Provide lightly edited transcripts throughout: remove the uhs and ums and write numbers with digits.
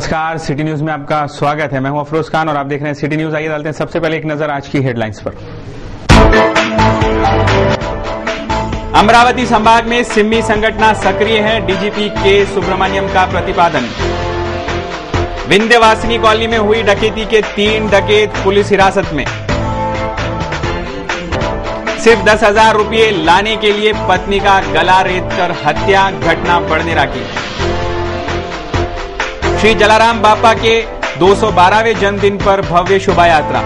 नमस्कार, city news में आपका स्वागत है। मैं हूं अफरोज खान और आप देख रहे हैं सिटी न्यूज। आइए डालते हैं सबसे पहले एक नजर आज की हेडलाइंस पर। अमरावती संभाग में सिम्मी संगठन सक्रिय है, डीजीपी के सुब्रमण्यम का प्रतिपादन। विंध्यवासिनी कॉलोनी में हुई डकैती के 3 डकैत पुलिस हिरासत में। सिर्फ 10,000 रुपये लाने के लिए पत्नी का गला रेतकर हत्या, घटना बड़नेरा की। श्री जलाराम बापा के 212वें जन्मदिन पर भव्य शोभा यात्रा।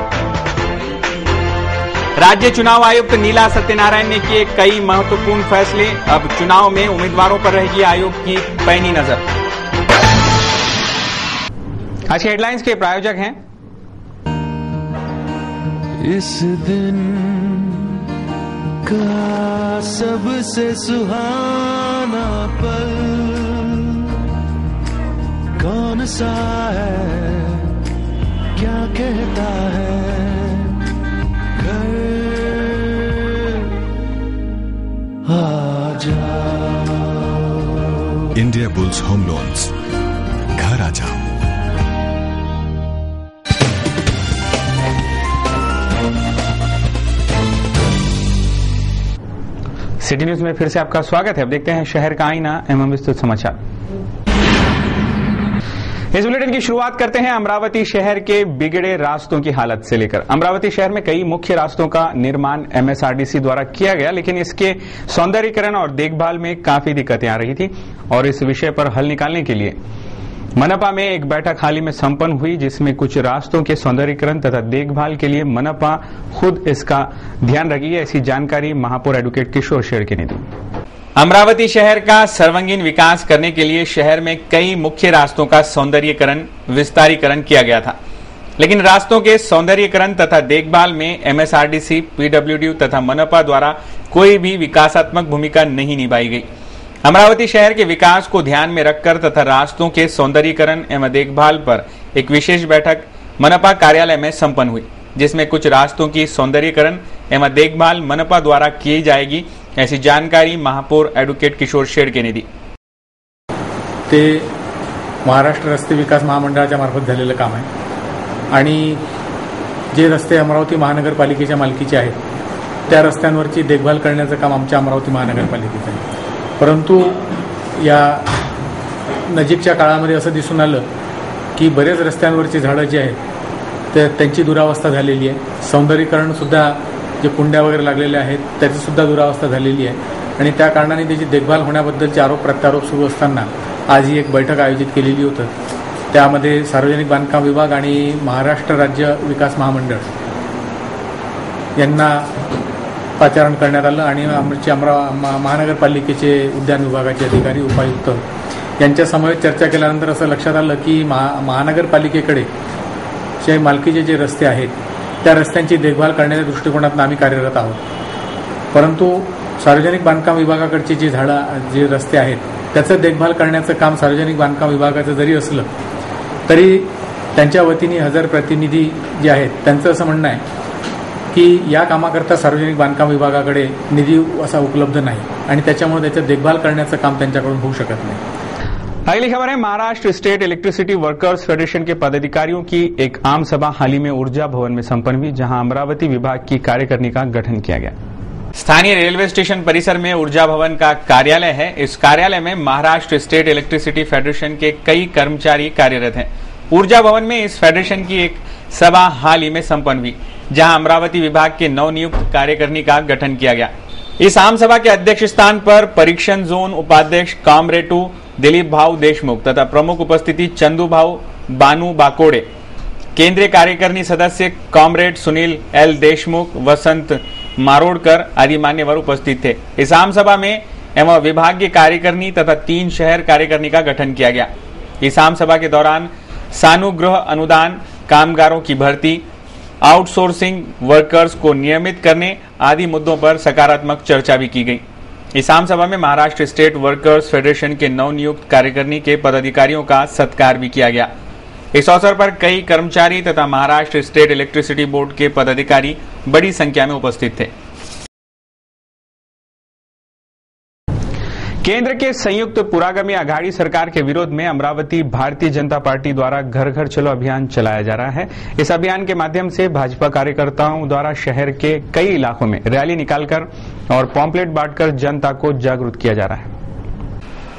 राज्य चुनाव आयुक्त नीला सत्यनारायण ने किए कई महत्वपूर्ण फैसले, अब चुनाव में उम्मीदवारों पर रहेगी आयोग की पैनी नजर। आज के हेडलाइंस के प्रायोजक हैं इस दिन का सबसे सुहाना पल कौन सा है, क्या कहता है घर आ जाओ। इंडिया बुल्स होम लोन्स, घर आ जाओ। सिटी न्यूज में फिर से आपका स्वागत है। अब देखते हैं शहर का आईना एवं विस्तृत समाचार। इस बुलेटिन की शुरुआत करते हैं अमरावती शहर के बिगड़े रास्तों की हालत से लेकर। अमरावती शहर में कई मुख्य रास्तों का निर्माण एमएसआरडीसी द्वारा किया गया, लेकिन इसके सौंदर्यीकरण और देखभाल में काफी दिक्कतें आ रही थी और इस विषय पर हल निकालने के लिए मनपा में एक बैठक हाल ही में संपन्न हुई, जिसमें कुछ रास्तों के सौंदर्यीकरण तथा देखभाल के लिए मनपा खुद इसका ध्यान रखेगी। ऐसी जानकारी महापौर एडवोकेट किशोर शेड़के ने दी। अमरावती शहर का सर्वांगीण विकास करने के लिए शहर में कई मुख्य रास्तों का सौंदर्यीकरण विस्तारीकरण किया गया था, लेकिन रास्तों के सौंदर्यीकरण तथा देखभाल में एमएसआरडीसी, पीडब्ल्यूडी तथा मनपा द्वारा कोई भी विकासात्मक भूमिका नहीं निभाई गई। अमरावती शहर के विकास को ध्यान में रखकर तथा रास्तों के सौंदर्यीकरण एवं देखभाल पर एक विशेष बैठक मनपा कार्यालय में संपन्न हुई, जिसमें कुछ रास्तों की सौंदर्यीकरण एवं देखभाल मनपा द्वारा की जाएगी। ऐसी जानकारी महापौर एडवोकेट किशोर शेड़के ने दी। ते महाराष्ट्र रस्ते विकास महामंडळाच्या मार्फत झालेलं काम आहे आणि जे रस्ते अमरावती महानगरपालिकेच्या मालकीचे आहेत त्या रस्त्यांवरची देखभाल करण्याचं काम आमच्या अमरावती महानगरपालिकेचं आहे। परंतु या नजीकच्या काळामध्ये असं दिसून आलं की बरेच रस्त्यांवरची झाडं जी आहेत त्यांची दुरावस्था झालेली आहे। सौंदर्यीकरण सुद्धा जे कुंड्या वगैरे लागलेल्या आहेत त्याची सुद्धा दुरावस्था झालेली आहे आणि त्या कारणाने त्याची देखभाल होण्याबद्दलचे आरोप प्रत्यारोप सुरू असताना आज ही एक बैठक आयोजित केलेली होती। त्यामध्ये सार्वजनिक बांधकाम विभाग आणि महाराष्ट्र राज्य विकास महामंडळ यांना पाचारण करण्यात आलं आणि आमचे महानगरपालिकेचे उद्यान विभागाचे अधिकारी, उपायुक्त यांच्या समवेत चर्चा केल्यानंतर असं लक्षात आलं की महानगरपालिकेकडे जे मालकीचे जे रस्ते आहेत त्या रस्त्यांची देखभाल करण्याच्या दृष्टिकोनातून आम्ही कार्यरत आहोत, परंतु सार्वजनिक बांधकाम विभागाकडचे जे रस्ते आहेत त्याचं देखभाल करण्याचं काम सार्वजनिक बांधकाम विभागाचं जरी असलं तरी त्यांच्या वतीने हजर प्रतिनिधी जे आहेत त्यांचं असं म्हणणं आहे की या कामाकरता सार्वजनिक बांधकाम विभागाकडे निधी असा उपलब्ध नाही आणि त्याच्यामुळे त्याचं देखभाल करण्याचं काम त्यांच्याकडून होऊ शकत नाही। अगली खबर है Maharashtra state electricity workers federation के पदाधिकारियों की एक आम सभा हाल ही में ऊर्जा भवन में संपन्न हुई, जहां अमरावती विभाग की कार्यकारिणी का गठन किया गया। स्थानीय रेलवे स्टेशन परिसर में ऊर्जा भवन का कार्यालय है। इस कार्यालय में महाराष्ट्र स्टेट इलेक्ट्रिसिटी फेडरेशन के कई कर्मचारी कार्यरत हैं। ऊर्जा भवन में इस फेडरेशन की एक सभा हाल ही में संपन्न हुई, जहां अमरावती विभाग के नवनियुक्त कार्यकारिणी का गठन किया गया। इस आम सभा के अध्यक्ष स्थान पर परीक्षण जोन उपाध्यक्ष कामरेटू दिलीप भाऊ देशमुख तथा प्रमुख उपस्थिति चंदू भाऊ बानू बाकोड़े, केंद्रीय कार्यकारिणी सदस्य कॉमरेड सुनील एल देशमुख, वसंत मारोड़कर आदि मान्यवर उपस्थित थे। इस आम सभा में एवं विभागीय कार्यकारिणी तथा 3 शहर कार्यकारिणी का गठन किया गया। इस आम सभा के दौरान सानुग्रह अनुदान, कामगारों की भर्ती, आउटसोर्सिंग वर्कर्स को नियमित करने आदि मुद्दों पर सकारात्मक चर्चा भी की गई। इस आम सभा में महाराष्ट्र स्टेट वर्कर्स फेडरेशन के नवनियुक्त कार्यकारिणी के पदाधिकारियों का सत्कार भी किया गया। इस अवसर पर कई कर्मचारी तथा महाराष्ट्र स्टेट इलेक्ट्रिसिटी बोर्ड के पदाधिकारी बड़ी संख्या में उपस्थित थे। केंद्र के संयुक्त पुरागमी अघाड़ी सरकार के विरोध में अमरावती भारतीय जनता पार्टी द्वारा घर घर चलो अभियान चलाया जा रहा है। इस अभियान के माध्यम से भाजपा कार्यकर्ताओं द्वारा शहर के कई इलाकों में रैली निकालकर और पॉम्पलेट बांटकर जनता को जागरूक किया जा रहा है।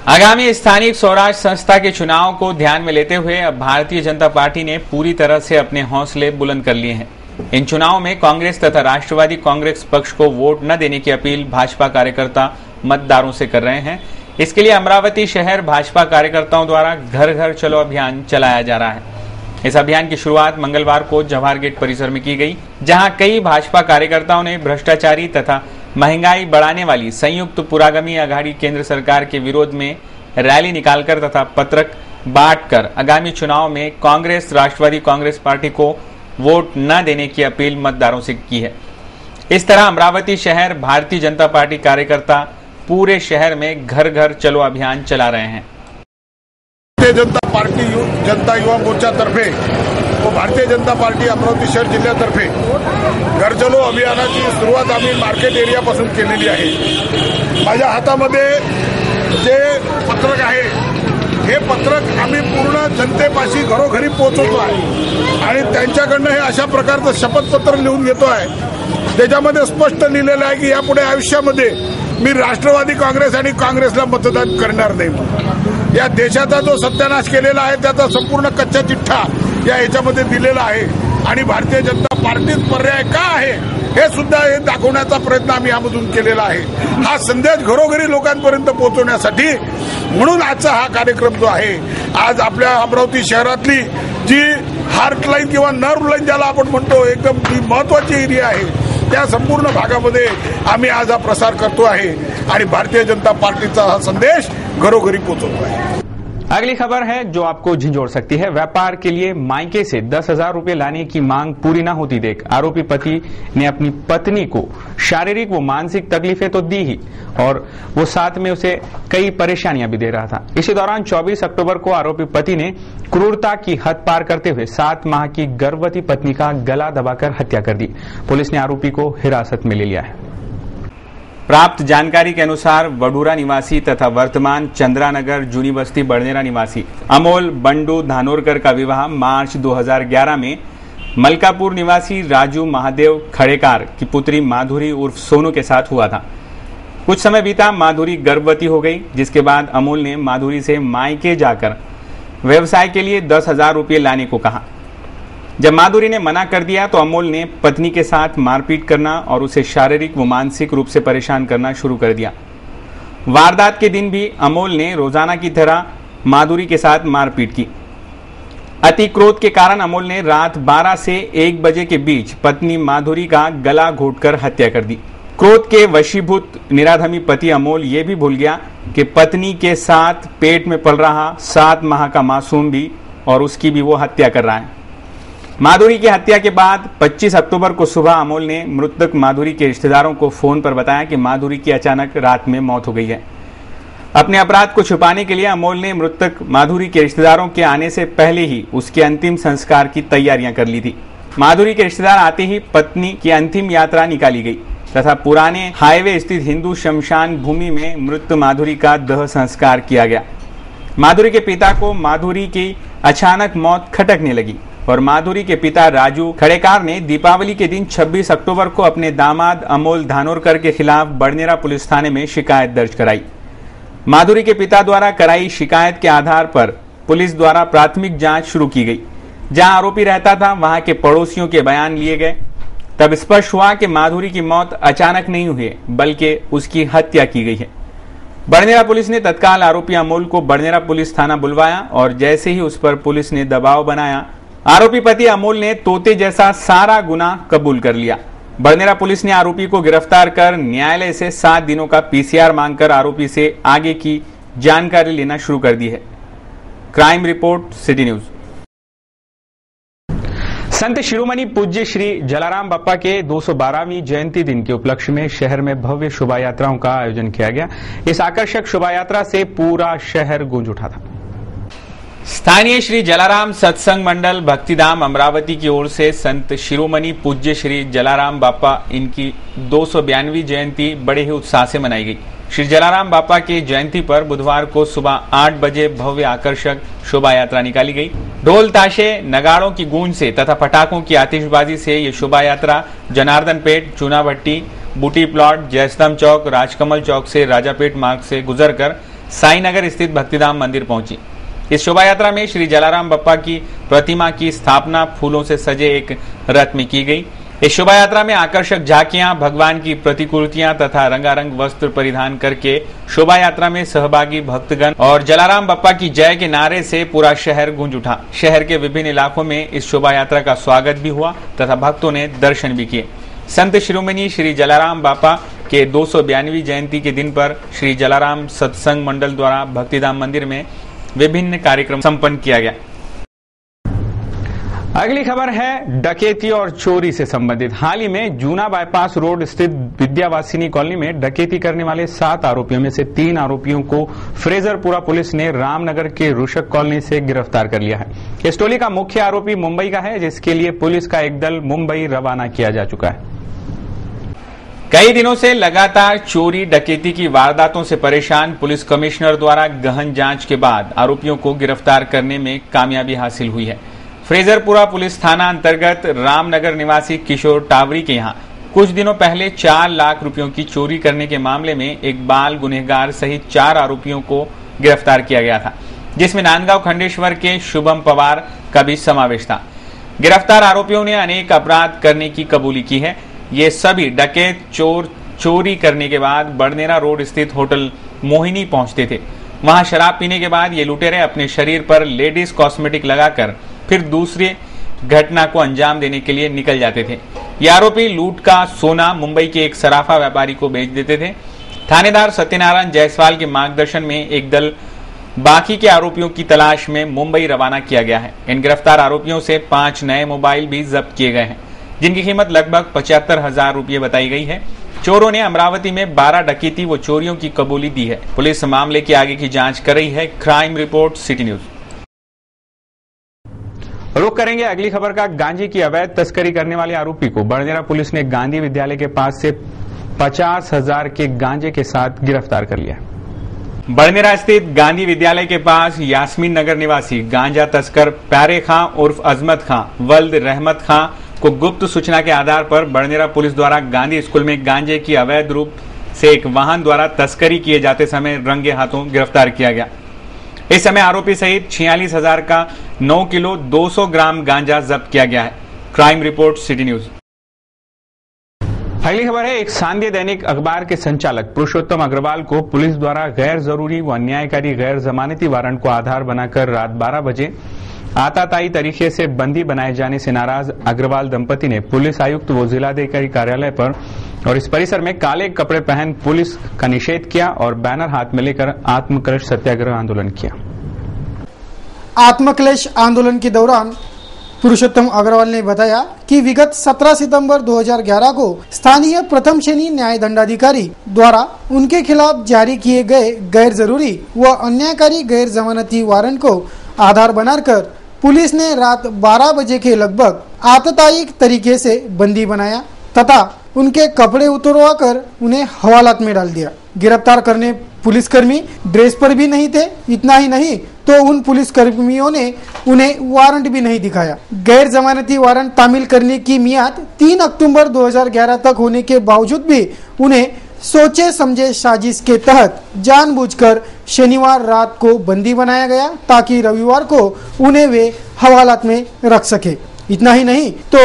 आगामी स्थानीय स्वराज संस्था के चुनाव को ध्यान में लेते हुए अब भारतीय जनता पार्टी ने पूरी तरह से अपने हौसले बुलंद कर लिए हैं। इन चुनाव में कांग्रेस तथा राष्ट्रवादी कांग्रेस पक्ष को वोट न देने की अपील भाजपा कार्यकर्ता मतदारों से कर रहे हैं। इसके लिए अमरावती शहर भाजपा कार्यकर्ताओं द्वारा घर घर चलो अभियान चलाया जा रहा है। इस अभियान की शुरुआत मंगलवार को जवाहर गेट परिसर में की गई, जहां कई भाजपा कार्यकर्ताओं ने भ्रष्टाचारी तथा महंगाई बढ़ाने वाली संयुक्त पुरागमी अघाड़ी केंद्र सरकार के विरोध में रैली निकालकर तथा पत्रक बांटकर आगामी चुनाव में कांग्रेस राष्ट्रवादी कांग्रेस पार्टी को वोट न देने की अपील मतदारों से की है। इस तरह अमरावती शहर भारतीय जनता पार्टी कार्यकर्ता पूरे शहर में घर घर चलो अभियान चला रहे हैं। भारतीय जनता पार्टी जनता युवा मोर्चा तर्फे व भारतीय जनता पार्टी अमरावती शहर जिल्ह्यातर्फे घर चलो अभियानाची सुरुवात आम्ही मार्केट एरियापासून केलेली आहे। माझ्या हातामध्ये जे पत्रक आहे हे पत्रक आम्ही पूर्ण जनतेपाशी घरोघरी पोहोचवतो आहे आणि त्यांच्याकडनं हे अशा प्रकारचं शपथपत्र लिहून घेतो आहे। त्याच्यामध्ये स्पष्ट लिहिलेलं आहे की यापुढे आयुष्यामध्ये मी राष्ट्रवादी काँग्रेस आणि काँग्रेसला मतदान करणार नाही। या देशाचा जो सत्यानाश केलेला आहे त्याचा संपूर्ण कच्चा चिठ्ठा या याच्यामध्ये दिलेला आहे आणि भारतीय जनता पार्टीच पर्याय का आहे हे सुद्धा हे दाखवण्याचा प्रयत्न आम्ही यामधून केलेला आहे। हा संदेश घरोघरी लोकांपर्यंत पोहोचवण्यासाठी म्हणून आजचा हा कार्यक्रम जो आहे, आज आपल्या अमरावती शहरातली जी हार्टलाईन किंवा नर्व लाईन ज्याला आपण म्हणतो एकदम महत्वाची एरिया आहे त्या संपूर्ण भागामध्ये आम्ही आज हा प्रसार करतो आहे आणि भारतीय जनता पार्टीचा हा संदेश घरोघरी पोहोचवतो आहे। अगली खबर है जो आपको झिंझोड़ सकती है। व्यापार के लिए मायके से 10,000 रुपए लाने की मांग पूरी न होती देख आरोपी पति ने अपनी पत्नी को शारीरिक व मानसिक तकलीफें तो दी ही और वो साथ में उसे कई परेशानियां भी दे रहा था। इसी दौरान 24 अक्टूबर को आरोपी पति ने क्रूरता की हद पार करते हुए 7 माह की गर्भवती पत्नी का गला दबाकर हत्या कर दी। पुलिस ने आरोपी को हिरासत में ले लिया है। प्राप्त जानकारी के अनुसार वडूरा निवासी तथा वर्तमान चंद्रानगर जूनी बस्ती बड़नेरा निवासी अमोल बंडू धानोरकर का विवाह मार्च 2011 में मलकापुर निवासी राजू महादेव खड़ेकार की पुत्री माधुरी उर्फ सोनू के साथ हुआ था। कुछ समय बीता, माधुरी गर्भवती हो गई, जिसके बाद अमोल ने माधुरी से मायके जाकर व्यवसाय के लिए 10,000 रुपये लाने को कहा। जब माधुरी ने मना कर दिया तो अमोल ने पत्नी के साथ मारपीट करना और उसे शारीरिक व मानसिक रूप से परेशान करना शुरू कर दिया। वारदात के दिन भी अमोल ने रोजाना की तरह माधुरी के साथ मारपीट की। अति क्रोध के कारण अमोल ने रात 12 से 1 बजे के बीच पत्नी माधुरी का गला घोंटकर हत्या कर दी। क्रोध के वशीभूत निराधमी पति अमोल ये भी भूल गया कि पत्नी के साथ पेट में पल रहा 7 माह का मासूम भी और उसकी भी वो हत्या कर रहा है। माधुरी की हत्या के बाद 25 अक्टूबर को सुबह अमोल ने मृतक माधुरी के रिश्तेदारों को फोन पर बताया कि माधुरी की अचानक रात में मौत हो गई है। अपने अपराध को छुपाने के लिए अमोल ने मृतक माधुरी के रिश्तेदारों के आने से पहले ही उसके अंतिम संस्कार की तैयारियां कर ली थी। माधुरी के रिश्तेदार आते ही पत्नी की अंतिम यात्रा निकाली गई तथा पुराने हाईवे स्थित हिंदू शमशान भूमि में मृत माधुरी का दाह संस्कार किया गया। माधुरी के पिता को माधुरी की अचानक मौत खटकने लगी और माधुरी के पिता राजू खड़ेकार ने दीपावली के दिन 26 अक्टूबर को अपने दामाद अमोल धानोरकर के खिलाफ बड़नेरा पुलिस थाने में शिकायत दर्ज कराई। माधुरी के पिता द्वारा कराई शिकायत के आधार पर पुलिस द्वारा प्राथमिक जांच शुरू की गई। जहां आरोपी रहता था वहां के पड़ोसियों के बयान लिए गए। तब स्पष्ट हुआ कि माधुरी की मौत अचानक नहीं हुई बल्कि उसकी हत्या की गई है। बड़नेरा पुलिस ने तत्काल आरोपी अमोल को बड़नेरा पुलिस थाना बुलवाया और जैसे ही उस पर पुलिस ने दबाव बनाया, आरोपी पति अमोल ने तोते जैसा सारा गुनाह कबूल कर लिया। बड़नेरा पुलिस ने आरोपी को गिरफ्तार कर न्यायालय से 7 दिनों का पीसीआर मांगकर आरोपी से आगे की जानकारी लेना शुरू कर दी है। Crime report, city news. Sant Shiromani पूज्य श्री जलाराम बापा के 212वीं जयंती दिन के उपलक्ष्य में शहर में भव्य शोभा यात्राओं का आयोजन किया गया। इस आकर्षक शोभा यात्रा से पूरा शहर गूंज उठा था। स्थानीय श्री जलाराम सत्संग मंडल भक्तिधाम अमरावती की ओर से संत शिरोमणि पूज्य श्री जलाराम बापा इनकी 292वीं जयंती बड़े ही उत्साह से मनाई गई। श्री जलाराम बापा की जयंती पर बुधवार को सुबह 8 बजे भव्य आकर्षक शोभा यात्रा निकाली गई। ढोल ताशे नगाड़ों की गूंज से तथा पटाखों की आतिशबाजी से ये शोभा यात्रा जनार्दन पेट, चूनाभट्टी, बूटी प्लॉट, जयस्तंभ चौक, राजकमल चौक से राजापेट मार्ग से गुजरकर साईनगर स्थित भक्तिधाम मंदिर पहुंची। इस शोभा यात्रा में श्री जलाराम बापा की प्रतिमा की स्थापना फूलों से सजे एक रथ में की गई। इस शोभा यात्रा में आकर्षक झांकियां, भगवान की प्रतिकृतियां तथा रंगारंग वस्त्र परिधान करके शोभा यात्रा में सहभागी भक्तगण और जलाराम बापा की जय के नारे से पूरा शहर गूंज उठा। शहर के विभिन्न इलाकों में इस शोभा यात्रा का स्वागत भी हुआ तथा भक्तों ने दर्शन भी किए। संत शिरोमणि श्री जलाराम बापा के 292वीं जयंती के दिन पर श्री जलाराम सत्संग मंडल द्वारा भक्तिधाम मंदिर में विभिन्न कार्यक्रम संपन्न किया गया। अगली खबर है डकैती और चोरी से संबंधित। हाल ही में जूना बाईपास रोड स्थित विद्यावासिनी कॉलोनी में डकैती करने वाले 7 आरोपियों में से 3 आरोपियों को फ्रेजरपुरा पुलिस ने रामनगर के रुशक कॉलोनी से गिरफ्तार कर लिया है। इस टोली का मुख्य आरोपी मुंबई का है, जिसके लिए पुलिस का एक दल मुंबई रवाना किया जा चुका है। कई दिनों से लगातार चोरी डकैती की वारदातों से परेशान पुलिस कमिश्नर द्वारा गहन जांच के बाद आरोपियों को गिरफ्तार करने में कामयाबी हासिल हुई है। फ्रेजरपुरा पुलिस थाना अंतर्गत रामनगर निवासी किशोर टावरी के यहाँ कुछ दिनों पहले 4 लाख रुपयों की चोरी करने के मामले में एक बाल गुनहगार सहित 4 आरोपियों को गिरफ्तार किया गया था, जिसमें नांदगांव खंडेश्वर के शुभम पवार का भी समावेश था। गिरफ्तार आरोपियों ने अनेक अपराध करने की कबूली की है। ये सभी डकैत चोरी करने के बाद बड़नेरा रोड स्थित होटल मोहिनी पहुंचते थे। वहां शराब पीने के बाद ये लुटेरे अपने शरीर पर लेडीज कॉस्मेटिक लगाकर फिर दूसरे घटना को अंजाम देने के लिए निकल जाते थे। ये आरोपी लूट का सोना मुंबई के एक सराफा व्यापारी को बेच देते थे। थानेदार सत्यनारायण जायसवाल के मार्गदर्शन में एक दल बाकी के आरोपियों की तलाश में मुंबई रवाना किया गया है। इन गिरफ्तार आरोपियों से 5 नए मोबाइल भी जब्त किए गए हैं, जिनकी कीमत लगभग 75,000 रुपये बताई गई है। चोरों ने अमरावती में 12 डकैती व चोरियों की कबूली दी है। पुलिस मामले की आगे की जांच कर रही है। Crime report city news. रुक करेंगे अगली खबर का। गांजे की अवैध तस्करी करने वाले आरोपी को बड़नेरा पुलिस ने गांधी विद्यालय के पास से 50,000 के गांजे के साथ गिरफ्तार कर लिया। बड़नेरा स्थित गांधी विद्यालय के पास यास्मीन नगर निवासी गांजा तस्कर प्यारे खां उर्फ अजमत खां वल्द रहमत खां को गुप्त सूचना के आधार पर बड़नेरा पुलिस द्वारा गांधी स्कूल में गांजे की अवैध रूप से एक वाहन द्वारा तस्करी किए जाते समय रंगे हाथों गिरफ्तार किया गया। इस समय आरोपी सहित 46,000 का 9 किलो 200 ग्राम गांजा जब्त किया गया है। Crime report city news. अगली खबर है। एक सांध्य दैनिक अखबार के संचालक पुरुषोत्तम अग्रवाल को पुलिस द्वारा गैर जरूरी व अन्यायकारी गैर जमानती वारंट को आधार बनाकर रात 12 बजे आताताई तरीके से बंदी बनाए जाने से नाराज अग्रवाल दंपति ने पुलिस आयुक्त व जिलाधिकारी कार्यालय पर और इस परिसर में काले कपड़े पहन पुलिस का निषेध किया और बैनर हाथ में लेकर आत्मक्लेश सत्याग्रह आंदोलन किया। आत्मक्लेश आंदोलन के दौरान पुरुषोत्तम अग्रवाल ने बताया कि विगत 17 सितंबर 2011 को स्थानीय प्रथम श्रेणी न्याय दंडाधिकारी द्वारा उनके खिलाफ जारी किए गए गैर जरूरी व अन्यायकारी गैर जमानती वारंट को आधार बनाकर पुलिस ने रात 12 बजे के लगभग आततायी तरीके से बंदी बनाया तथा उनके कपड़े उतरवाकर उन्हें हवालात में डाल दिया। गिरफ्तार करने पुलिसकर्मी ड्रेस पर भी नहीं थे। इतना ही नहीं तो उन पुलिसकर्मियों ने उन्हें वारंट भी नहीं दिखाया। गैर जमानती वारंट तामील करने की मियाद 3 अक्टूबर 2011 तक होने के बावजूद भी उन्हें सोचे समझे साजिश के तहत जानबूझकर शनिवार रात को बंदी बनाया गया ताकि रविवार को उन्हें वे हवालात में रख सके। इतना ही नहीं तो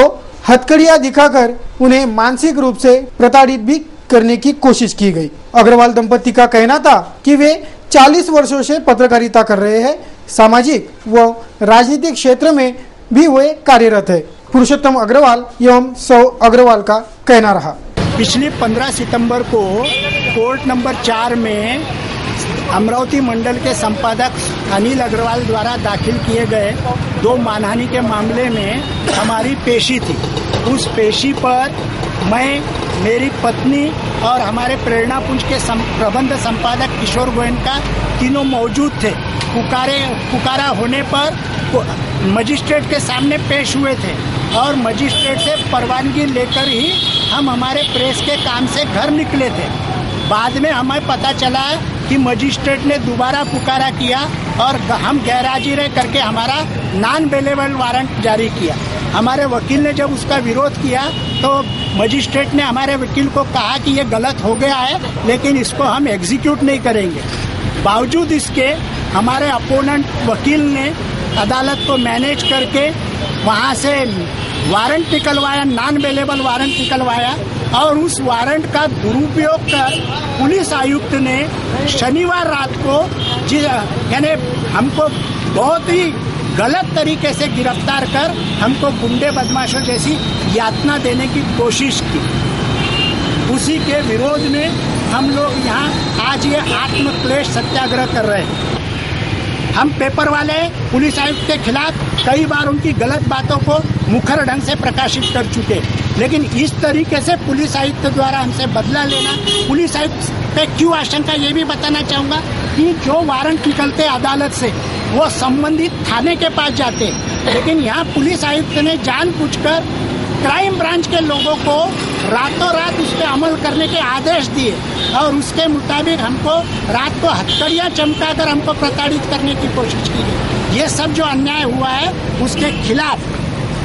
हथकड़ियां दिखाकर उन्हें मानसिक रूप से प्रताड़ित भी करने की कोशिश की गई। अग्रवाल दंपति का कहना था कि वे 40 वर्षों से पत्रकारिता कर रहे हैं। सामाजिक व राजनीतिक क्षेत्र में भी वे कार्यरत है। पुरुषोत्तम अग्रवाल एवं सौ अग्रवाल का कहना रहा। पिछली 15 सितंबर को कोर्ट नंबर 4 में अमरावती मंडल के संपादक अनिल अग्रवाल द्वारा दाखिल किए गए 2 मानहानि के मामले में हमारी पेशी थी। उस पेशी पर मैं, मेरी पत्नी और हमारे प्रेरणापुंज के प्रबंध संपादक किशोर गोयनका तीनों मौजूद थे। पुकारा होने पर मजिस्ट्रेट के सामने पेश हुए थे और मजिस्ट्रेट से परवानगी लेकर ही हम हमारे प्रेस के काम से घर निकले थे। बाद में हमें पता चला कि मजिस्ट्रेट ने दोबारा पुकारा किया और हम गैरहाजिर करके हमारा नॉन बेलेबल वारंट जारी किया। हमारे वकील ने जब उसका विरोध किया तो मजिस्ट्रेट ने हमारे वकील को कहा कि ये गलत हो गया है, लेकिन इसको हम एग्जीक्यूट नहीं करेंगे। बावजूद इसके हमारे अपोनेंट वकील ने अदालत को मैनेज करके वहाँ से वारंट निकलवाया, नॉन बेलेबल वारंट निकलवाया और उस वारंट का दुरुपयोग कर पुलिस आयुक्त ने शनिवार रात को यानी हमको बहुत ही गलत तरीके से गिरफ्तार कर हमको गुंडे बदमाशों जैसी यातना देने की कोशिश की। उसी के विरोध में हम लोग यहाँ आज ये आत्मक्लेश सत्याग्रह कर रहे हैं। हम पेपर वाले पुलिस आयुक्त के खिलाफ कई बार उनकी गलत बातों को मुखर ढंग से प्रकाशित कर चुके, लेकिन इस तरीके से पुलिस आयुक्त द्वारा हमसे बदला लेना, पुलिस आयुक्त पे क्यों आशंका, ये भी बताना चाहूंगा कि जो वारंट निकलते अदालत से वो संबंधित थाने के पास जाते, लेकिन यहाँ पुलिस आयुक्त ने जानबूझकर क्राइम ब्रांच के लोगों को रातों रात उस पर अमल करने के आदेश दिए और उसके मुताबिक हमको रात को हथकड़ियां चमकाकर हमको प्रताड़ित करने की कोशिश की गई। ये सब जो अन्याय हुआ है उसके खिलाफ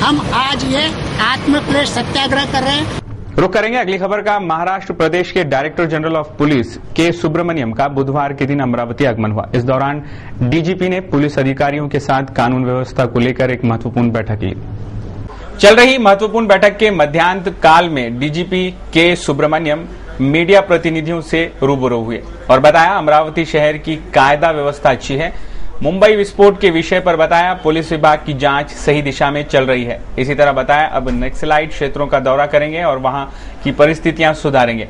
हम आज ये आत्मक्लेश सत्याग्रह कर रहे हैं। रुक करेंगे अगली खबर का। महाराष्ट्र प्रदेश के डायरेक्टर जनरल ऑफ पुलिस के सुब्रमण्यम का बुधवार के दिन अमरावती आगमन हुआ। इस दौरान डीजीपी ने पुलिस अधिकारियों के साथ कानून व्यवस्था को लेकर एक महत्वपूर्ण बैठक ली। चल रही महत्वपूर्ण बैठक के मध्यांत काल में डीजीपी के सुब्रमण्यम मीडिया प्रतिनिधियों से रूबरू हुए और बताया अमरावती शहर की कायदा व्यवस्था अच्छी है। मुंबई विस्फोट के विषय पर बताया पुलिस विभाग की जांच सही दिशा में चल रही है। इसी तरह बताया अब नक्सलाइट क्षेत्रों का दौरा करेंगे और वहां की परिस्थितियां सुधारेंगे।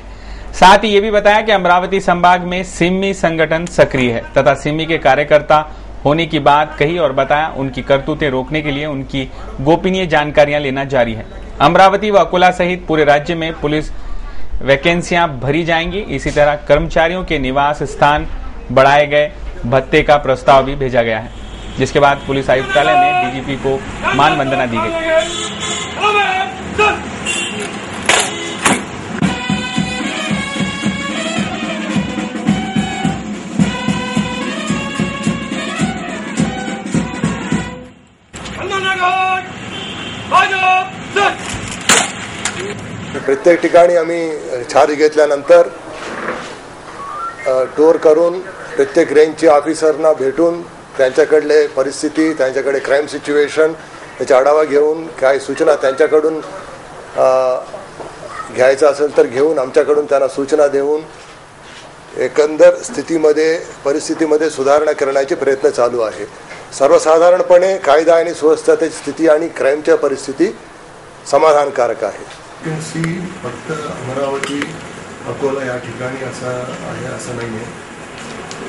साथ ही ये भी बताया कि अमरावती संभाग में सिम्मी संगठन सक्रिय है तथा सिम्मी के कार्यकर्ता होने की बात कही और बताया उनकी करतूतें रोकने के लिए उनकी गोपनीय जानकारियां लेना जारी है। अमरावती व अकोला सहित पूरे राज्य में पुलिस वैकेंसियां भरी जाएंगी। इसी तरह कर्मचारियों के निवास स्थान बढ़ाए गए, भत्ते का प्रस्ताव भी भेजा गया है, जिसके बाद पुलिस आयुक्तालय में डीजीपी को मान वंदना दी गई। प्रत्येक ठिकाणी आम्ही चार्ज घेतल्यानंतर टूर करून प्रत्येक रेंजचे ऑफिसरना भेटून त्यांच्याकडले परिस्थिती, त्यांच्याकडे क्राईम सिच्युएशन याचा आढावा घेऊन काय सूचना त्यांच्याकडून घ्यायचं असेल तर घेऊन आमच्याकडून त्यांना सूचना देऊन एकंदर स्थितीमध्ये परिस्थितीमध्ये सुधारणा करण्याचे प्रयत्न चालू आहे। सर्वसाधारणपणे कायदा आणि सुव्यवस्थेची स्थिती आणि क्राईमच्या परिस्थिती समाधानकारक आहे। फक्त अमरावती अकोला या ठिकाणी असं नाही आहे,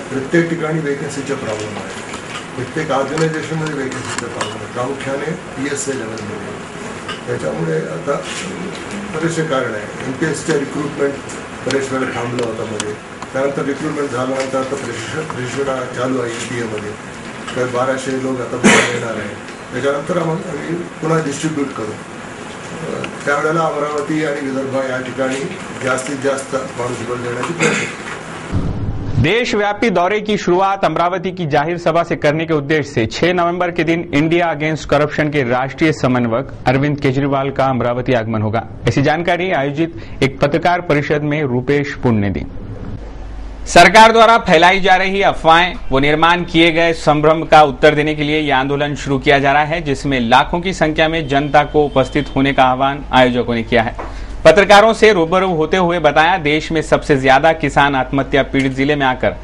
प्रत्येक ठिकाणी वेकन्सीचा प्रॉब्लेम आहे, प्रत्येक ऑर्गनायझेशनमध्ये वेकन्सीचा प्रॉब्लेम आहे, प्रामुख्याने PSA लेवलमध्ये। त्याच्यामुळे आता बरेचसे कारण आहे। MPSच्या रिक्रुटमेंट बरेच वेळ थांबलं होतं मध्ये, त्यानंतर रिक्रुटमेंट झाल्यानंतर आता प्रशिक्षण चालू आहे EPAमध्ये, तर 1200 लोक आता येणार आहे। त्याच्यानंतर आम्ही पुन्हा डिस्ट्रीब्यूट करू। त्यावेळेला अमरावती आणि विदर्भ या ठिकाणी जास्तीत जास्त मनुष्यबळ देण्याची प्रयत्न। देशव्यापी दौरे की शुरुआत अमरावती की जाहिर सभा से करने के उद्देश्य से 6 नवंबर के दिन इंडिया अगेंस्ट करप्शन के राष्ट्रीय समन्वयक अरविंद केजरीवाल का अमरावती आगमन होगा। ऐसी जानकारी आयोजित एक पत्रकार परिषद में रूपेश पुन ने दी। सरकार द्वारा फैलाई जा रही अफवाहें व निर्माण किए गए संभ्रम का उत्तर देने के लिए यह आंदोलन शुरू किया जा रहा है, जिसमें लाखों की संख्या में जनता को उपस्थित होने का आह्वान आयोजकों ने किया है। पत्रकारों से रूबरू होते हुए बताया देश में सबसे ज्यादा किसान आत्महत्या पीड़ित जिले में आकर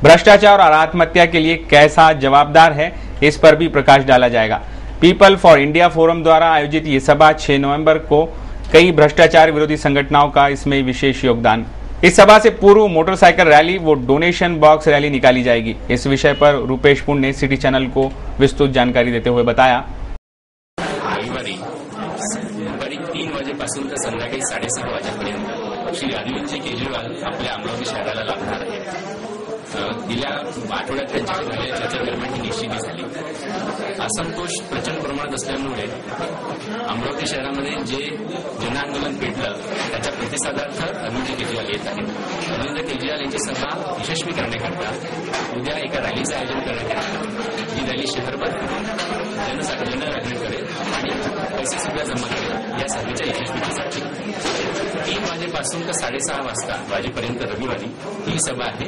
भ्रष्टाचार और आत्महत्या के लिए कैसा जवाबदार है, इस पर भी प्रकाश डाला जाएगा। पीपल फॉर इंडिया फोरम द्वारा आयोजित ये सभा 6 नवंबर को कई भ्रष्टाचार विरोधी संगठनों का इसमें विशेष योगदान। इस सभा से पूर्व मोटरसाइकिल रैली व डोनेशन बॉक्स रैली निकाली जाएगी। इस विषय पर रूपेश पुन ने सिटी चैनल को विस्तृत जानकारी देते हुए बताया, रविवारी 3 वाजेपासून तर संध्याकाळी 6:30 वाजेपर्यंत श्री अरविंद केजरीवाल आपल्या अमरावती शहराला लागणार आहेत। गेल्या आठवड्यात त्यांच्याशी झालेल्या चर्चेदरम्यान ही निश्चिती झाली. असंतोष प्रचंड प्रमाणात असल्यामुळे अमरावती शहरामध्ये जे जनआंदोलन पेटलं त्याच्या प्रतिसादार्थ अरविंद केजरीवाल येत आहेत. अरविंद केजरीवाल यांची सभा यशस्वी करण्याकरता उद्या एका रॅलीचं आयोजन करण्यात येणार. ही रॅली शहरभर जनरॅली करेल आणि पैसे सुद्धा जमा करेल या सभेच्या यशस्वीतेसाठी. 3 वाजेपासून तर 6:30 वाजेपर्यंत रविवारी ही सभा आहे.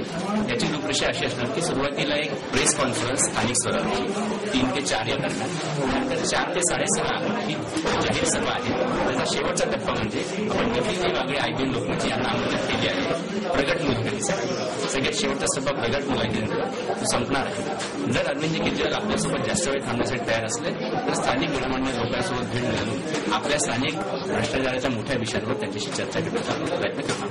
याची रूपरेषा अशी असणार की सुरुवातीला एक प्रेस कॉन्फरन्स स्थानिक स्तरावरची 3 ते 4 या दरम्यान, त्यानंतर 4 ते 6:30 ही जाहीर सभा आहे. त्याचा शेवटचा टप्पा म्हणजे आपण नितीन वागळे आयबीएन लोकमत यांना आमंत्रित केली आहे प्रगट मुलगीसाठी. सगळ्यात शेवटचा सभा प्रगट मुलांनंतर संपणार आहे. जर अरविंद केजरीवाल आपल्यासोबत जास्त वेळ थांबण्यासाठी तयार असले तर स्थानिक गणमान्य लोकांसोबत भेट घालून आपल्या स्थानिक भ्रष्टाचाराच्या मोठ्या विषयांवर त्यांच्याशी चर्चा करण्याचा प्रयत्न करणार.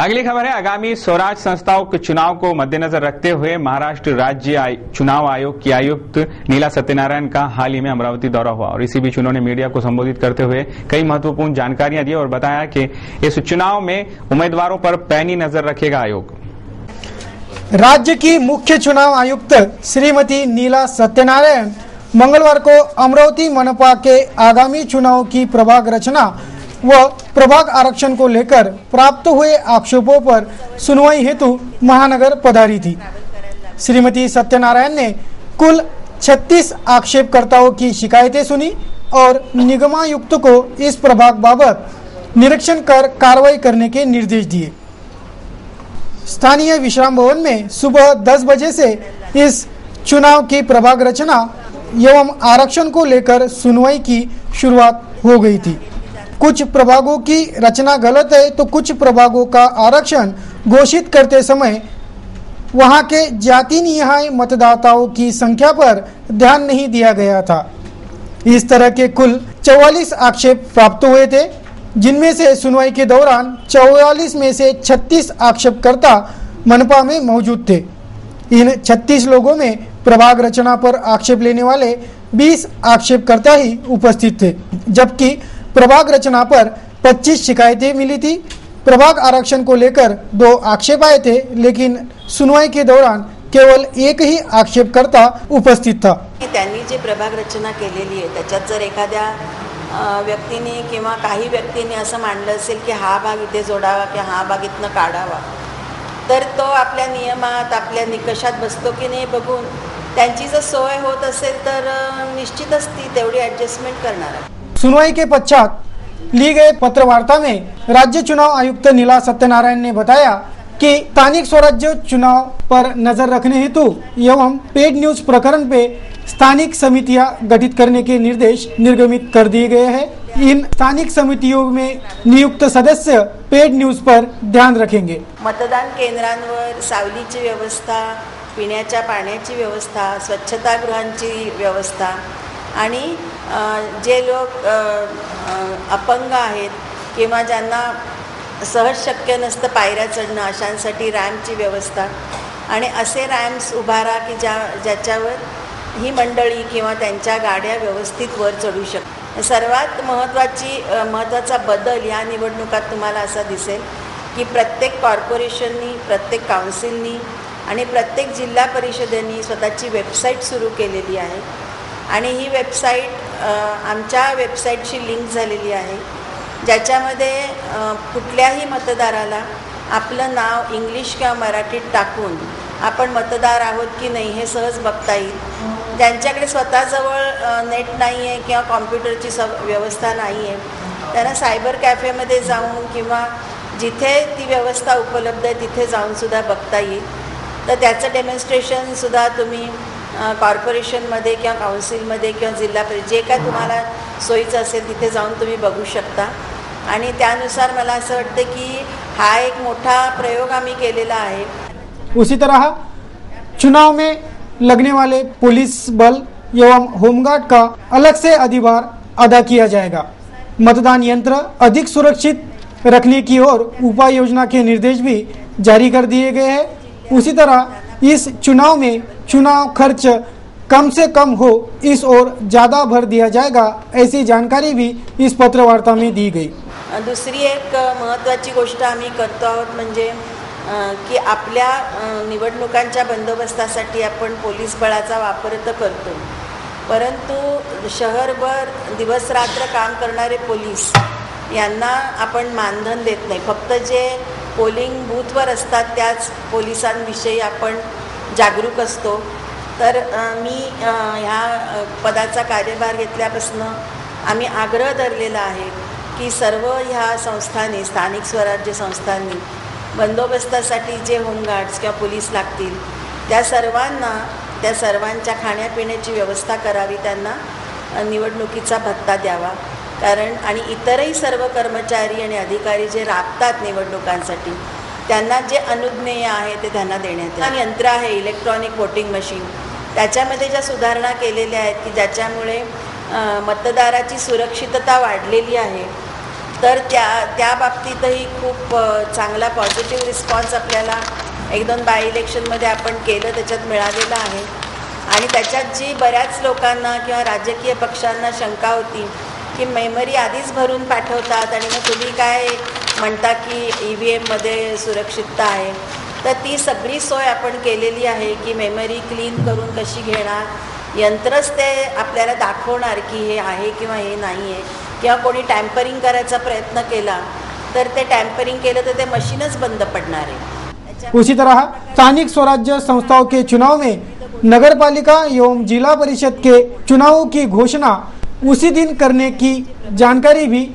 अगली खबर है, आगामी स्वराज संस्थाओं के चुनाव को मद्देनजर रखते हुए महाराष्ट्र राज्य चुनाव आयोग की आयुक्त नीला सत्यनारायण का हाल ही में अमरावती दौरा हुआ और इसी बीच उन्होंने मीडिया को संबोधित करते हुए कई महत्वपूर्ण जानकारियां दी और बताया कि इस चुनाव में उम्मीदवारों पर पैनी नजर रखेगा आयोग. राज्य की मुख्य चुनाव आयुक्त श्रीमती नीला सत्यनारायण मंगलवार को अमरावती मनपा के आगामी चुनाव की प्रभाग रचना व प्रभाग आरक्षण को लेकर प्राप्त हुए आक्षेपों पर सुनवाई हेतु महानगर पधारी थी. श्रीमती सत्यनारायण ने कुल 36 आक्षेपकर्ताओं की शिकायतें सुनी और निगमायुक्त को इस प्रभाग बाबत निरीक्षण कर कार्रवाई करने के निर्देश दिए. स्थानीय विश्राम भवन में सुबह 10 बजे से इस चुनाव की प्रभाग रचना एवं आरक्षण को लेकर सुनवाई की शुरुआत हो गई थी. कुछ प्रभागों की रचना गलत है तो कुछ प्रभागों का आरक्षण घोषित करते समय वहां के जाति निहाय मतदाताओं की संख्या पर ध्यान नहीं दिया गया था. इस तरह के कुल 44 आक्षेप प्राप्त हुए थे, जिनमें से सुनवाई के दौरान 44 में से 36 आक्षेपकर्ता मनपा में मौजूद थे. इन 36 लोगों में प्रभाग रचना पर आक्षेप लेने वाले 20 आक्षेपकर्ता ही उपस्थित थे, जबकि प्रभाग रचना पर 25 शिकायतें मिली थी. प्रभाग आरक्षण को लेकर 2 आक्षेप आए थे, लेकिन सुनवाई के दौरान केवल एक ही आक्षेपकर्ता उपस्थित था. त्यांनी जी प्रभाग रचना केलेली आहे त्याच्यात जर एखाद्या व्यक्तीने किंवा काही व्यक्तीने असं मांडलं असेल की हा भाग इथे जोडावा किंवा हा भाग इथनं काढावा, तर तो आपल्या नियमात आपल्या निकषात बसतो की नाही बघून त्यांची जर सोय होत असेल तर निश्चितच ती तेवढी ॲडजस्टमेंट करणार आहे. सुनवाई के पश्चात ली गए पत्र वार्ता में राज्य चुनाव आयुक्त नीला सत्यनारायण ने बताया कि स्थानिक स्वराज्य चुनाव पर नजर रखने हेतु एवं पेड न्यूज प्रकरण पे स्थानिक समितियां गठित करने के निर्देश निर्गमित कर दिए गए हैं. इन स्थानिक समितियों में नियुक्त सदस्य पेड न्यूज पर ध्यान रखेंगे. मतदान केंद्रांवर सावलीची व्यवस्था, पिण्याच्या पाण्याची व्यवस्था, स्वच्छतागृहांची व्यवस्था आणि जे लोक अपंग आहेत किंवा ज्यांना सहज शक्य नसतं पायऱ्या चढणं अशांसाठी रॅम्पची व्यवस्था आणि असे रॅम्प्स उभारा की ज्याच्यावर ही मंडळी किंवा त्यांच्या गाड्या व्यवस्थित वर चढू शकतात. सर्वात महत्त्वाचा बदल या निवडणुकात तुम्हाला असा दिसेल की प्रत्येक कॉर्पोरेशननी, प्रत्येक काउन्सिलनी आणि प्रत्येक जिल्हा परिषदेनी स्वतःची वेबसाईट सुरू केलेली आहे आणि ही वेबसाईट आमच्या वेबसाईटशी लिंक झालेली आहे, ज्याच्यामध्ये कुठल्याही मतदाराला आपलं नाव इंग्लिश किंवा मराठीत टाकून आपण मतदार आहोत की नाही हे सहज बघता येईल. ज्यांच्याकडे स्वतःजवळ नेट नाही आहे किंवा कॉम्प्युटरची व्यवस्था नाही आहे त्यांना सायबर कॅफेमध्ये जाऊन किंवा जिथे ती व्यवस्था उपलब्ध आहे तिथे जाऊनसुद्धा बघता येईल. तर त्याचं डेमॉन्स्ट्रेशनसुद्धा तुम्ही कॉर्पोरेशनमध्ये किंवा काउन्सिलमध्ये किंवा जिल्हा परिषद जे काय तुम्हाला सोयीचं असेल तिथे जाऊन तुम्ही बघू शकता. आणि त्यानुसार मला असं वाटतं की हा एक मोठा प्रयोग आम्ही केलेला आहे. उसी तरह चुनाव में लगने वाले पुलिस बल एवं होमगार्ड का अलग से अधिभार अदा किया जाएगा. मतदान यंत्र अधिक सुरक्षित रखने की ओर उपाय योजना के निर्देश भी जारी कर दिए गए हैं. उसी तरह इस चुनाव में चुनाव खर्च कम से कम हो इस ओर ज़्यादा भर दिया जाएगा, ऐसी जानकारी भी इस पत्रवार्ता में दी गई. दुसरी एक महत्त्वाची गोष्ट आम्ही करतो आहोत म्हणजे की आपल्या निवडणुकांच्या बंदोबस्तासाठी आपण पोलीस बळाचा वापर तर करतो, परंतु शहरभर दिवसरात्र काम करणारे पोलीस यांना आपण मानधन देत नाही. फक्त जे पोलिंग बूथवर असतात त्याच पोलिसांविषयी आपण जागरूक असतो. तर मी ह्या पदाचा कार्यभार घेतल्यापासून आम्ही आग्रह धरलेला आहे की सर्व ह्या संस्थांनी, स्थानिक स्वराज्य संस्थांनी बंदोबस्तासाठी जे होमगार्ड्स किंवा पोलीस लागतील त्या सर्वांच्या खाण्यापिण्याची व्यवस्था करावी, त्यांना निवडणुकीचा भत्ता द्यावा. कारण आणि इतरही सर्व कर्मचारी आणि अधिकारी जे राबतात निवडणुकांसाठी त्यांना जे अनुज्ञेय आहे ते त्यांना देण्यात येईल. यंत्र आहे इलेक्ट्रॉनिक वोटिंग मशीन, त्याच्यामध्ये ज्या सुधारणा केलेल्या आहेत की ज्याच्यामुळे मतदाराची सुरक्षितता वाढलेली आहे, तर त्या बाबतीतही खूप चांगला पॉझिटिव्ह रिस्पॉन्स आपल्याला 1-2 बाय इलेक्शनमध्ये आपण केलं त्याच्यात मिळालेला आहे. आणि त्याच्यात जी बऱ्याच लोकांना किंवा राजकीय पक्षांना शंका होती की मेमरी आधीच भरून पाठवतात आणि मग तुम्ही काय म्हणता की EVMमध्ये सुरक्षितता आहे, तर ती सगळी सोय आपण केलेली आहे की मेमरी क्लीन करून कशी घेणार, यंत्रच ते आपल्याला दाखवणार की हे आहे किंवा हे नाही आहे. किंवा कोणी टॅम्परिंग करायचा प्रयत्न केला तर ते टैंपरिंग केलं तर ते मशीनच बंद पड़ना है। उसी तरह स्थानिक स्वराज्य संस्थाओं के चुनाव में नगर पालिका एवं जिला परिषद के चुनावों की घोषणा उसी दिन करने की जानकारी भी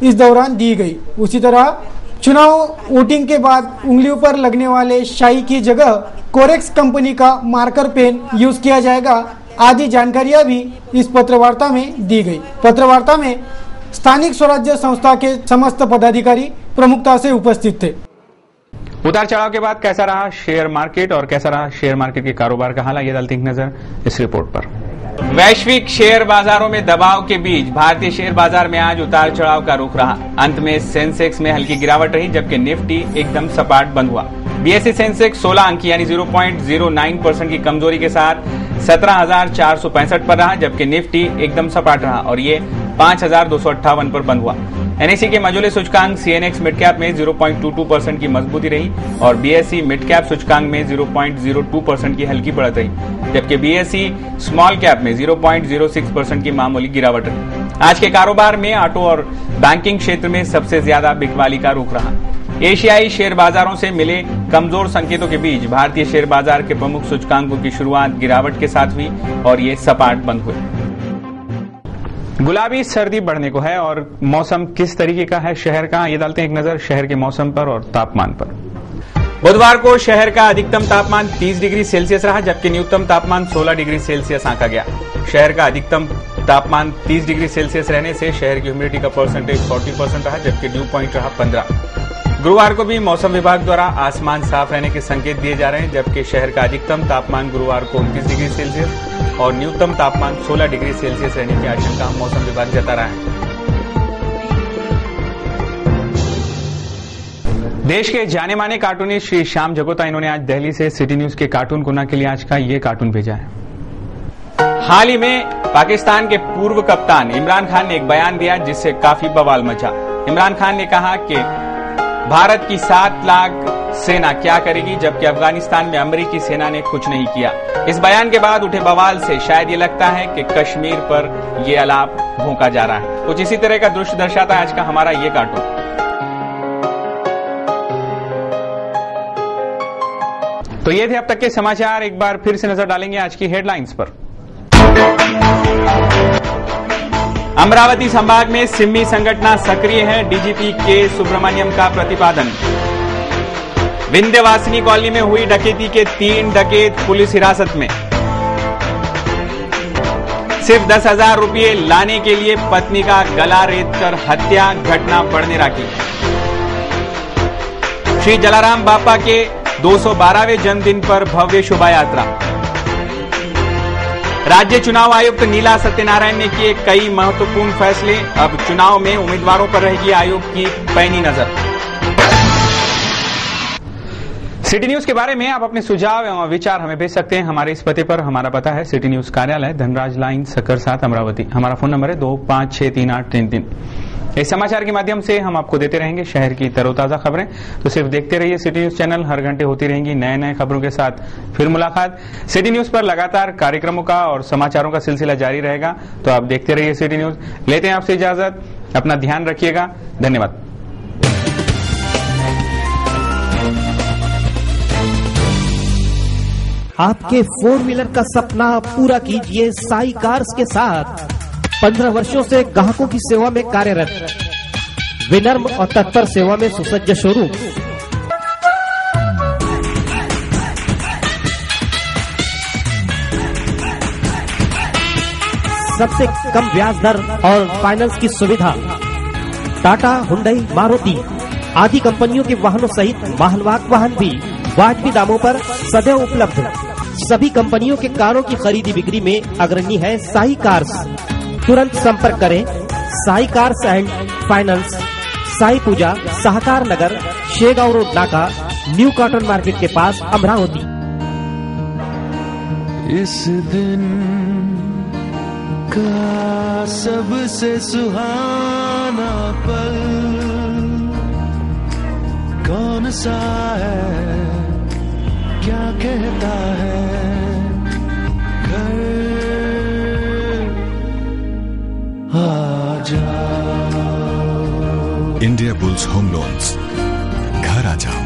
इस दौरान दी गई। उसी तरह चुनाव वोटिंग के बाद उंगलियों पर लगने वाले शाई की जगह कोरेक्स कंपनी का मार्कर पेन यूज किया जाएगा आदि जानकारियां भी इस पत्रवार्ता में दी गई। पत्रवार्ता में स्थानिक स्वराज्य संस्था के समस्त पदाधिकारी प्रमुखता से उपस्थित थे। उतार चढ़ाव के बाद कैसा रहा शेयर मार्केट और कैसा रहा शेयर मार्केट के कारोबार का हाल, ये डालते एक नजर इस रिपोर्ट पर। वैश्विक शेयर बाजारों में दबाव के बीच भारतीय शेयर बाजार में आज उतार चढ़ाव का रुख रहा। अंत में सेंसेक्स में हल्की गिरावट रही जबकि निफ्टी एकदम सपाट बंद हुआ। बीएसई सेंसेक्स 16 अंक यानी 0.09% की कमजोरी के साथ 17,465 पर रहा जबकि निफ्टी एकदम सपाट रहा और ये 5,258 पर बंद हुआ। एनएसई के मजूले सूचकांक सीएनएक्स मिड कैप में 0.22% की मजबूती रही और बीएसई मिड कैप सूचकांक में 0.02% की हल्की बढ़त रही जबकि बीएसई स्मॉल कैप में 0.06% की मामूली गिरावट रही। आज के कारोबार में ऑटो और बैंकिंग क्षेत्र में सबसे ज्यादा बिकवाली का रुख रहा। एशियाई शेयर बाजारों से मिले कमजोर संकेतों के बीच भारतीय शेयर बाजार के प्रमुख सूचकांकों की शुरुआत गिरावट के साथ हुई और ये सपाट बंद हुए। गुलाबी सर्दी बढ़ने को है और मौसम किस तरीके का है शहर का, ये डालते हैं एक नजर शहर के मौसम पर और तापमान पर। बुधवार को शहर का अधिकतम तापमान 30 डिग्री सेल्सियस रहा जबकि न्यूनतम तापमान 16 डिग्री सेल्सियस आंका गया। शहर का अधिकतम तापमान 30 डिग्री सेल्सियस रहने से शहर की ह्यूमिडिटी का परसेंटेज 40% रहा जबकि ड्यू पॉइंट रहा 15। गुरुवार को भी मौसम विभाग द्वारा आसमान साफ रहने के संकेत दिए जा रहे हैं जबकि शहर का अधिकतम तापमान गुरुवार को 29 डिग्री सेल्सियस और न्यूनतम तापमान 16 डिग्री सेल्सियस रहने की आशंका मौसम विभाग जता रहा है। देश के जाने माने कार्टूनिस्ट श्री श्याम जगोता इन्होंने आज दिल्ली से सिटी न्यूज के कार्टून कोना के लिए आज का ये कार्टून भेजा है। हाल ही में पाकिस्तान के पूर्व कप्तान इमरान खान ने एक बयान दिया जिससे काफी बवाल मचा। इमरान खान ने कहा कि भारत की 7 लाख सेना क्या करेगी जबकि अफगानिस्तान में अमेरिकी सेना ने कुछ नहीं किया। इस बयान के बाद उठे बवाल से शायद ये लगता है कि कश्मीर पर ये आलाप भोंका जा रहा है। कुछ इसी तरह का दृश्य दर्शाता है आज का हमारा ये कार्टून। तो ये थे अब तक के समाचार, एक बार फिर से नजर डालेंगे आज की हेडलाइंस पर। अमरावती संभाग में सिम्मी संगठन सक्रिय है, डीजीपी के सुब्रमण्यम का प्रतिपादन। विंध्यवासिनी कॉलोनी में हुई डकैती के 3 डकैत पुलिस हिरासत में। सिर्फ 10,000 रुपये लाने के लिए पत्नी का गला रेतकर हत्या, घटना बड़नेरा की। श्री जलाराम बापा के 212वें जन्मदिन पर भव्य शोभा यात्रा। राज्य चुनाव आयुक्त नीला सत्यनारायण ने किए कई महत्वपूर्ण फैसले, अब चुनाव में उम्मीदवारों पर रहेगी आयोग की पैनी नजर। सिटी न्यूज के बारे में आप अपने सुझाव एवं विचार हमें भेज सकते हैं हमारे इस पते पर। हमारा पता है सिटी न्यूज कार्यालय, धनराज लाइन, सक्कर 7, अमरावती। हमारा फोन नंबर है 25638333। इस समाचार के माध्यम से हम आपको देते रहेंगे शहर की तरोताजा खबरें। तो सिर्फ देखते रहिए सिटी न्यूज चैनल, हर घंटे होती रहेंगी नए नए खबरों के साथ फिर मुलाकात। सिटी न्यूज पर लगातार कार्यक्रमों का और समाचारों का सिलसिला जारी रहेगा, तो आप देखते रहिए सिटी न्यूज। लेते हैं आपसे इजाजत, अपना ध्यान रखिएगा, धन्यवाद। आपके 4 व्हीलर का सपना पूरा कीजिए साई कार्स के साथ। 15 वर्षों से ग्राहकों की सेवा में कार्यरत, विनम्र और तत्पर सेवा में सुसज्ज शोरूम। सबसे कम ब्याज दर और फाइनेंस की सुविधा। टाटा, हुंडई, मारुति आदि कंपनियों के वाहनों सहित मालवाहक वाहन भी वाजिबी दामों पर सदैव उपलब्ध। सभी कंपनियों के कारों की खरीदी बिक्री में अग्रणी है साई कार्स। तुरंत संपर्क करें Sai cars and finance, Sai Pooja, Sahakar Nagar, Shegaon road Naka, new cotton market के पास, अमरावती। इस दिन का सबसे सुहाना पल कौन सा है, क्या कहता है घर आ जाओ। इंडिया बुल्स होम लोन्स, घर आ जाओ।